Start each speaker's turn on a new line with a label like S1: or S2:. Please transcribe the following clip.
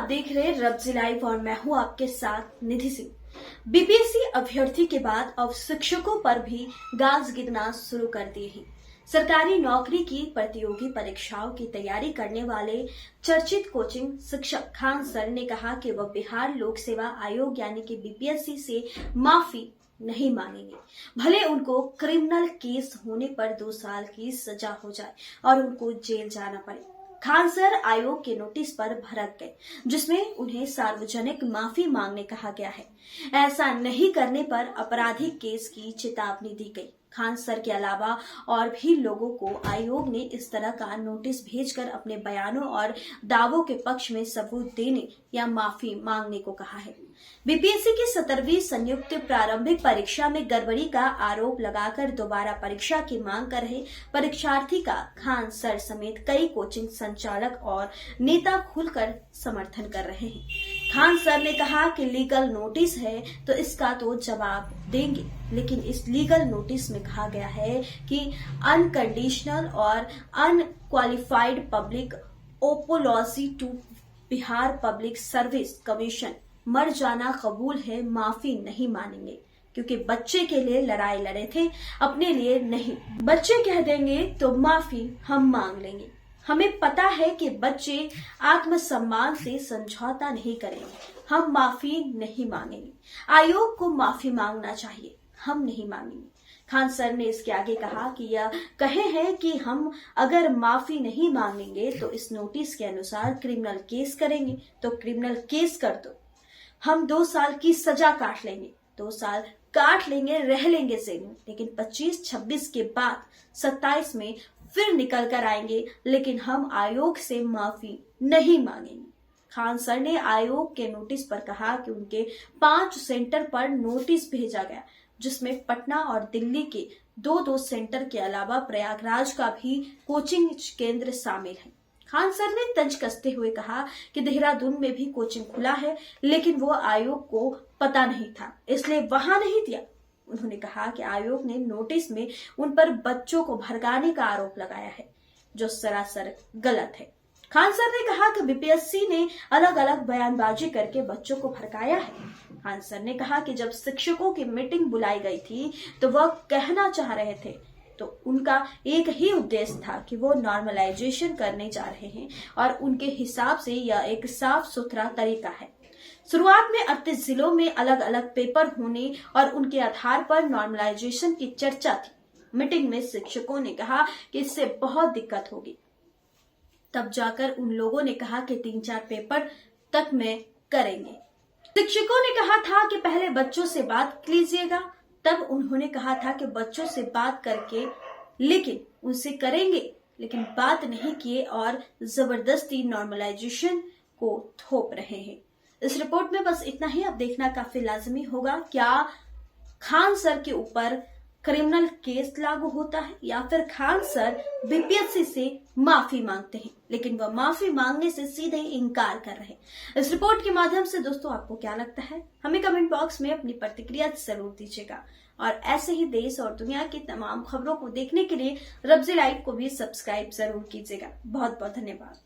S1: देख रहे रब्जी लाइव और मैं हूं आपके साथ निधि सिंह। बीपीएससी अभ्यर्थी के बाद अब शिक्षकों पर भी गाज गिरना शुरू कर दिए हैं। सरकारी नौकरी की प्रतियोगी परीक्षाओं की तैयारी करने वाले चर्चित कोचिंग शिक्षक खान सर ने कहा कि वह बिहार लोक सेवा आयोग यानी कि बीपीएससी से माफी नहीं मांगेंगे, भले उनको क्रिमिनल केस होने पर 2 साल की सजा हो जाए और उनको जेल जाना पड़े। खान सर आयोग के नोटिस पर भड़क गए, जिसमें उन्हें सार्वजनिक माफी मांगने कहा गया है। ऐसा नहीं करने पर आपराधिक केस की चेतावनी दी गई। खान सर के अलावा और भी लोगों को आयोग ने इस तरह का नोटिस भेजकर अपने बयानों और दावों के पक्ष में सबूत देने या माफी मांगने को कहा है। बीपीएससी की 17वीं संयुक्त प्रारंभिक परीक्षा में गड़बड़ी का आरोप लगाकर दोबारा परीक्षा की मांग कर रहे परीक्षार्थी का खान सर समेत कई कोचिंग संचालक और नेता खुलकर समर्थन कर रहे हैं। खान सर ने कहा कि लीगल नोटिस है तो इसका तो जवाब देंगे, लेकिन इस लीगल नोटिस में कहा गया है कि अनकंडीशनल और unqualified public apology to Bihar public service commission मर जाना कबूल है, माफी नहीं मानेंगे, क्योंकि बच्चे के लिए लड़ाई लड़े थे, अपने लिए नहीं। बच्चे कह देंगे तो माफी हम मांग लेंगे। हमें पता है कि बच्चे आत्मसम्मान से समझौता नहीं करेंगे, हम माफी नहीं मांगेंगे। आयोग को माफी मांगना चाहिए, हम नहीं मांगेंगे। खान सर ने इसके आगे कहा कि यह कहे हैं कि हम अगर माफी नहीं मांगेंगे तो इस नोटिस के अनुसार क्रिमिनल केस करेंगे, तो क्रिमिनल केस कर दो, हम 2 साल की सजा काट लेंगे, 2 साल काट लेंगे, रह लेंगे जेल में, लेकिन 25-26 के बाद 27 में फिर निकल कर आएंगे, लेकिन हम आयोग से माफी नहीं मांगेंगे। खान सर ने आयोग के नोटिस पर कहा कि उनके 5 सेंटर पर नोटिस भेजा गया, जिसमें पटना और दिल्ली के 2 सेंटर के अलावा प्रयागराज का भी कोचिंग केंद्र शामिल है। खान सर ने तंज कसते हुए कहा कि देहरादून में भी कोचिंग खुला है, लेकिन वो आयोग को पता नहीं था, इसलिए वहां नहीं दिया। उन्होंने कहा कि आयोग ने नोटिस में उन पर बच्चों को भड़काने का आरोप लगाया है, जो सरासर गलत है। खान सर ने कहा कि बीपीएससी ने अलग अलग बयानबाजी करके बच्चों को भड़काया है। खान सर ने कहा कि जब शिक्षकों की मीटिंग बुलाई गई थी तो वह कहना चाह रहे थे, तो उनका एक ही उद्देश्य था कि वो नॉर्मलाइजेशन करने जा रहे हैं और उनके हिसाब से यह एक साफ सुथरा तरीका है। शुरुआत में 38 जिलों में अलग अलग पेपर होने और उनके आधार पर नॉर्मलाइजेशन की चर्चा थी। मीटिंग में शिक्षकों ने कहा कि इससे बहुत दिक्कत होगी। तब जाकर उन लोगों ने कहा कि 3-4 पेपर तक में करेंगे। शिक्षकों ने कहा था कि पहले बच्चों से बात कीजिएगा, तब उन्होंने कहा था कि बच्चों से बात करके लेकिन उनसे करेंगे, लेकिन बात नहीं किए और जबरदस्ती नॉर्मलाइजेशन को थोप रहे हैं। इस रिपोर्ट में बस इतना ही। अब देखना काफी लाजमी होगा, क्या खान सर के ऊपर क्रिमिनल केस लागू होता है या फिर खान सर बीपीएससी से माफी मांगते हैं, लेकिन वह माफी मांगने से सीधे इनकार कर रहे हैं। इस रिपोर्ट के माध्यम से दोस्तों आपको क्या लगता है, हमें कमेंट बॉक्स में अपनी प्रतिक्रिया जरूर दीजिएगा। और ऐसे ही देश और दुनिया की तमाम खबरों को देखने के लिए रब्जी लाइव को भी सब्सक्राइब जरूर कीजिएगा। बहुत बहुत धन्यवाद।